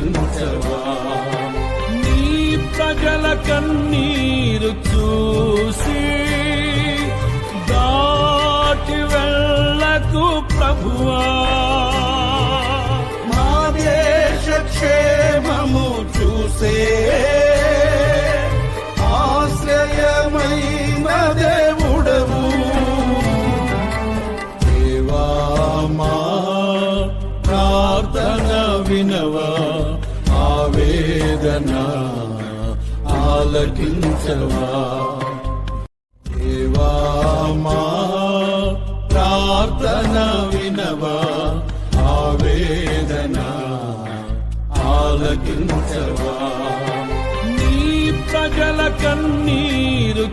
ఆలకించవా. నీ ప్రజల కన్నీరు చూసి దాటి వెళ్ళకు ప్రభువా. మా దేశ క్షేమము చూసే ఆశ్రయమైన దేవుడవు. దేవా మా ప్రార్థన వినవా, ఆవేదన ఆలకించవా. దేవా మా ప్రార్థన వినవా, ఆవేదన ఆలకించవా. నీ ప్రజల కన్నీరు